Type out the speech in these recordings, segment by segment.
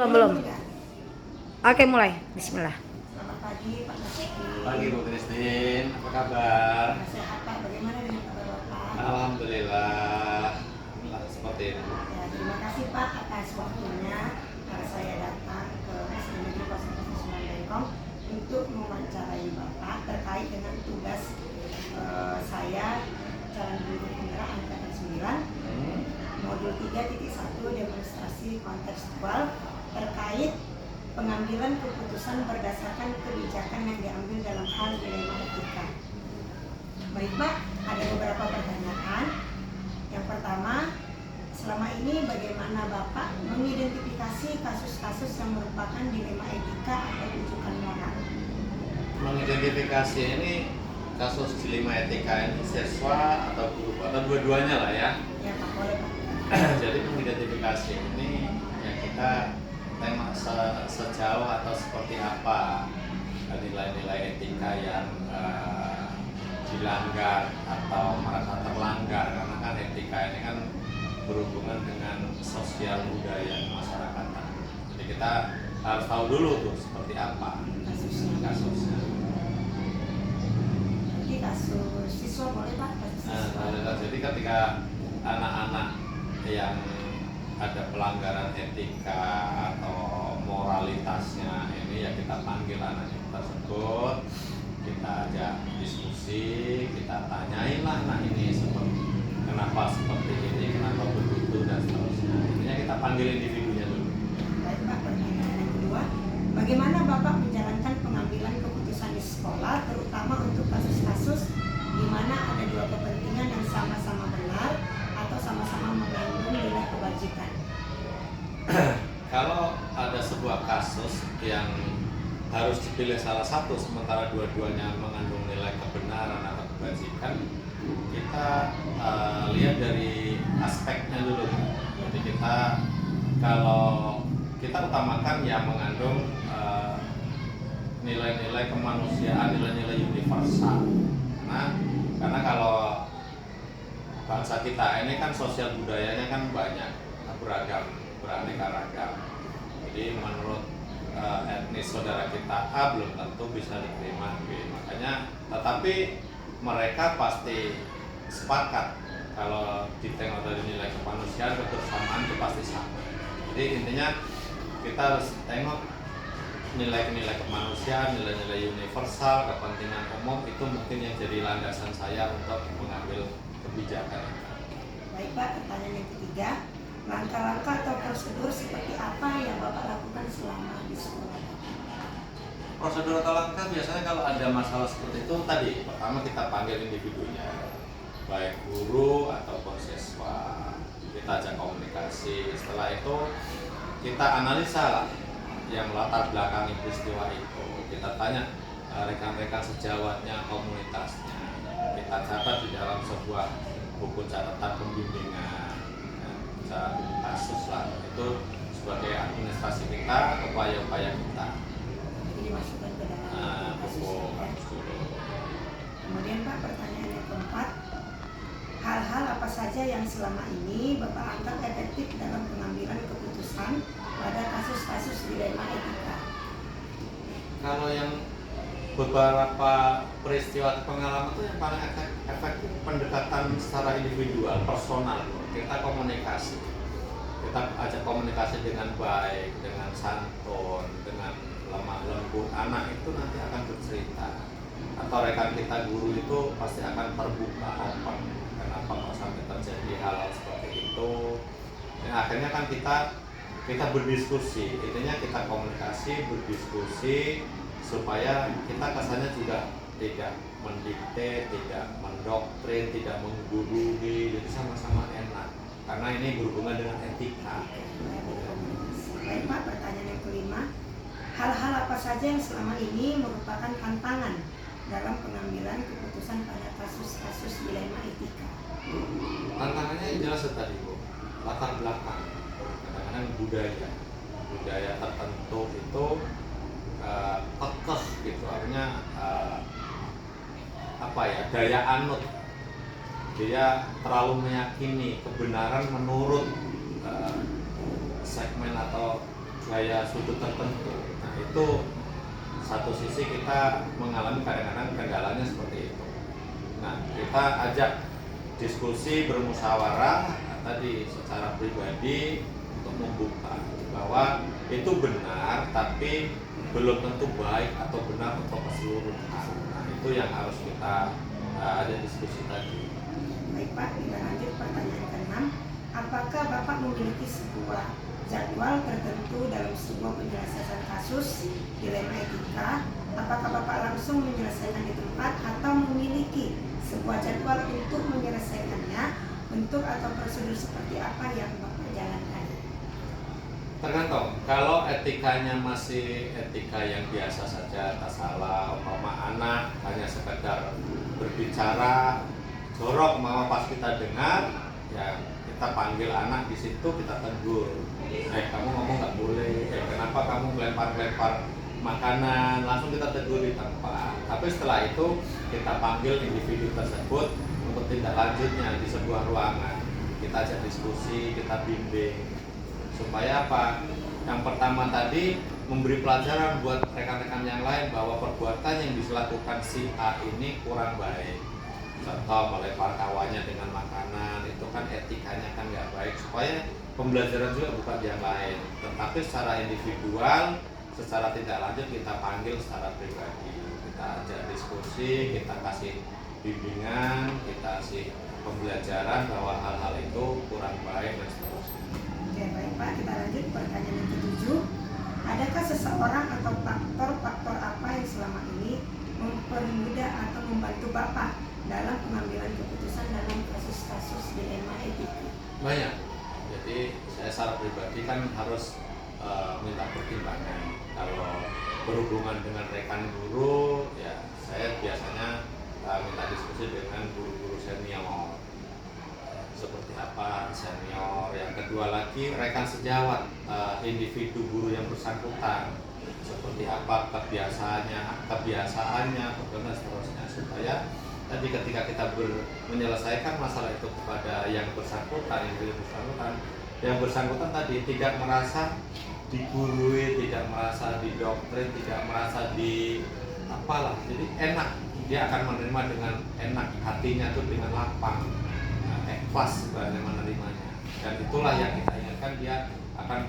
Belum. Oke, mulai. Bismillah. Selamat pagi Pak Basuki. Pagi Bu Christine, apa kabar? Sehat Pak, bagaimana dengan kabar Bapak? Alhamdulillah, seperti ini. Ya, terima kasih Pak atas waktunya saya datang ke SD Negeri 009 Bengkong untuk mewawancarai Bapak terkait dengan tugas saya calon guru penggerak angkatan 9 modul 3.1 demonstrasi kontekstual terkait pengambilan keputusan berdasarkan kebijakan yang diambil dalam hal dilema etika. Baik Pak, ada beberapa pertanyaan. Yang pertama, selama ini bagaimana Bapak mengidentifikasi kasus-kasus yang merupakan dilema etika atau rujukan moral? Mengidentifikasi ini kasus dilema etika ini siswa atau guru atau dua-duanya lah ya. Ya Pak, boleh Pak. Jadi mengidentifikasi ini ya kita tengok sejauh atau seperti apa nilai-nilai etika yang dilanggar atau merasa terlanggar, karena kan etika ini kan berhubungan dengan sosial budaya masyarakat. Jadi kita harus tahu dulu tuh seperti apa kasusnya. Jadi kasus siswa boleh Pak? Jadi ketika anak-anak yang ada pelanggaran etika atau moralitasnya ini ya kita panggil anaknya tersebut, kita ajak diskusi, kita tanyain lah anak ini kenapa seperti ini, kenapa begitu dan seterusnya. Intinya kita panggil individunya dulu. Baik Pak, pertanyaan yang kedua, bagaimana Bapak menjalankan pengambilan keputusan di sekolah, terutama untuk kasus-kasus di mana ada dua kepentingan yang sama-sama benar atau sama-sama mengandung nilai kebajikan? Kalau ada sebuah kasus yang harus dipilih salah satu sementara dua-duanya mengandung nilai kebenaran atau kebajikan, kita lihat dari aspeknya dulu. Jadi kalau kita utamakan yang mengandung nilai-nilai kemanusiaan, nilai-nilai universal. Karena kalau bangsa kita ini kan sosial budayanya kan banyak, beragam, beraneka ragam. Jadi menurut etnis saudara kita A belum tentu bisa diterima B. Makanya, tetapi mereka pasti sepakat kalau ditengok dari nilai kemanusiaan, kebersamaan itu pasti sama. Jadi intinya kita harus tengok nilai-nilai kemanusiaan, nilai-nilai universal, kepentingan umum itu mungkin yang jadi landasan saya untuk mengambil kebijakan. Baik Pak, pertanyaan yang ketiga, langkah-langkah atau prosedur seperti apa yang Bapak lakukan selama di sekolah? Prosedur atau langkah biasanya kalau ada masalah seperti itu tadi, pertama kita panggil individunya, baik guru ataupun siswa, kita ajak komunikasi. Setelah itu kita analisa lah yang latar belakangi peristiwa itu, kita tanya rekan-rekan sejawatnya, komunitasnya, kita catat di dalam sebuah buku catatan pembimbingan kasus lah, itu sebagai administrasi kita, upaya-upaya kita. Jadi dimasukkan ke dalam Buku kasus dulu. Kemudian Pak, pertanyaan yang keempat, hal-hal apa saja yang selama ini Bapak anggap efektif dalam pengambilan keputusan pada kasus-kasus dilema etika? Kalau yang beberapa peristiwa pengalaman itu yang paling efektif pendekatan secara individual, personal. Kita komunikasi, kita ajak komunikasi dengan baik, dengan santun, dengan lemah lembut. Anak itu nanti akan bercerita, atau rekan kita guru itu pasti akan terbuka, open. Kenapa kok sampai terjadi hal seperti itu? Ya, akhirnya kan kita berdiskusi, intinya kita komunikasi, berdiskusi supaya kita kesannya juga tidak mendikte, tidak mendoktrin, tidak menggurui, jadi sama-sama enak. Karena ini berhubungan dengan etika. Baik Pak, pertanyaan yang kelima, hal-hal apa saja yang selama ini merupakan tantangan dalam pengambilan keputusan pada kasus-kasus dilema etika? Tantangannya yang jelas tadi Bu, latar belakang, kadang-kadang budaya tertentu itu kekeh gitu, artinya daya anut, dia terlalu meyakini kebenaran menurut segmen atau gaya sudut tertentu. Nah itu satu sisi kita mengalami kadang-kadang kendalanya seperti itu. Nah kita ajak diskusi bermusyawarah tadi secara pribadi untuk membuka bahwa itu benar tapi belum tentu baik atau benar untuk keseluruhan. Nah itu yang harus kita ada diskusi tadi. Baik Pak, kita lanjut pertanyaan ke-6. Apakah Bapak memiliki sebuah jadwal tertentu dalam sebuah penyelesaian kasus dilema etika? Apakah Bapak langsung menyelesaikan di tempat atau memiliki sebuah jadwal untuk menyelesaikannya? Bentuk atau prosedur seperti apa yang Bapak jalankan? Tergantung. Kalau etikanya masih etika yang biasa saja, tak salah, umpama anak hanya sekedar berbicara jorok, mama pas kita dengar, ya kita panggil anak di situ, kita tegur. Kamu ngomong nggak boleh. Kenapa kamu melempar-lempar makanan? Langsung kita tegur di tempat. Tapi setelah itu kita panggil individu tersebut untuk tindak lanjutnya di sebuah ruangan. Kita ajak diskusi, kita bimbing. Supaya apa? Yang pertama tadi memberi pelajaran buat rekan-rekan yang lain bahwa perbuatan yang dilakukan si A ini kurang baik. Contoh melempar kawannya dengan makanan, itu kan etikanya kan nggak baik. Supaya pembelajaran juga bukan yang lain. Tetapi secara individual, secara tidak lanjut kita panggil secara pribadi. Kita ajak diskusi, kita kasih bimbingan, kita kasih pembelajaran bahwa hal-hal itu kurang baik dan seterusnya. Oke, baik Pak, kita lanjut pertanyaan yang ke-7. Adakah seseorang atau faktor-faktor apa yang selama ini mempermudah atau membantu Bapak dalam pengambilan keputusan dalam kasus-kasus dilema etika? Banyak. Jadi saya secara pribadi kan harus minta pertimbangan. Kalau berhubungan dengan rekan guru, ya saya biasanya minta diskusi dengan guru-guru senior. Seperti apa senior. Yang kedua lagi rekan sejawat, individu guru yang bersangkutan. Seperti apa kebiasaannya, bagaimana seterusnya, supaya tadi ketika kita menyelesaikan masalah itu kepada yang bersangkutan, yang bersangkutan tadi tidak merasa digurui, tidak merasa didoktrin, tidak merasa di apalah, jadi enak, dia akan menerima dengan enak, hatinya tuh dengan lapang, ikhlas sebenarnya menerimanya. Dan itulah yang kita ingatkan, dia akan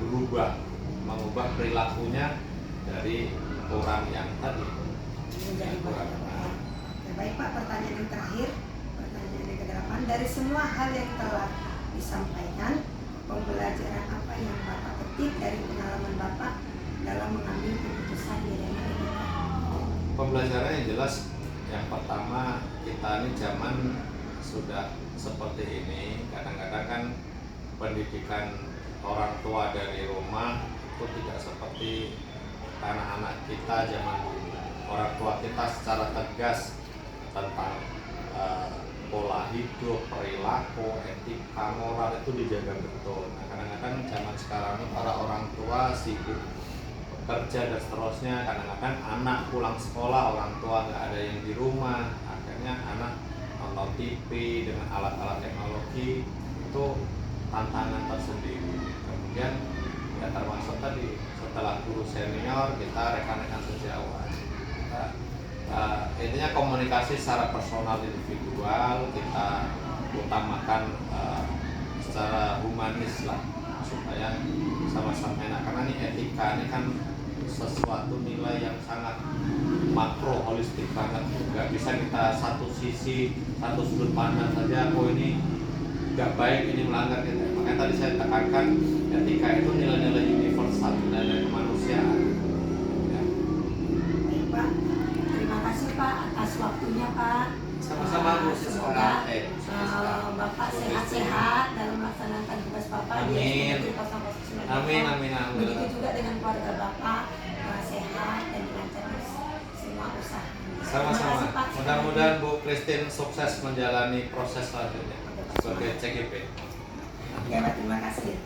mengubah perilakunya dari orang yang tadi Menjadi baik. Baik Pak, pertanyaan yang terakhir, pertanyaan yang ke-8. Dari semua hal yang telah disampaikan, pembelajaran apa yang Bapak petik dari pengalaman Bapak dalam mengambil keputusan dilema etika? Pembelajaran yang jelas, yang pertama kita ini zaman sudah seperti ini, kadang-kadang kan pendidikan orang tua dari rumah itu tidak seperti anak-anak kita zaman dulu. Orang tua kita secara tegas tentang pola hidup, perilaku, etika, moral itu dijaga betul. Nah, kadang-kadang zaman sekarang ini para orang tua sibuk bekerja dan seterusnya. Kadang-kadang anak pulang sekolah, orang tua nggak ada yang di rumah. Akhirnya anak nonton TV dengan alat-alat teknologi, itu tantangan tersendiri. Kemudian ya termasuk tadi setelah guru senior, kita rekan-rekan sejawat. Intinya komunikasi secara personal individual, kita utamakan secara humanis lah, supaya sama-sama enak. Karena ini etika ini kan sesuatu nilai yang sangat makro, holistik banget. Nggak bisa kita satu sisi, satu sudut pandang saja, oh ini nggak baik, ini melanggar gitu. Makanya tadi saya tekankan etika itu nilai-nilai universal, nilai-nilai kemanusiaan. Ya. Baik Pak, terima kasih Pak atas waktunya Pak. Sama-sama Bu Semoga Siska. Bapak sehat-sehat dalam melaksanakan tugas Bapak di Amin. SPP 009. Amin, amin, amin. Begitu juga dengan keluarga Bapak, sehat dan dilancarkan semua usaha. Terima kasih, Sama-sama. Pak. Mudah-mudahan Bu Christine sukses menjalani proses selanjutnya sebagai CGP. Ya Pak, terima kasih.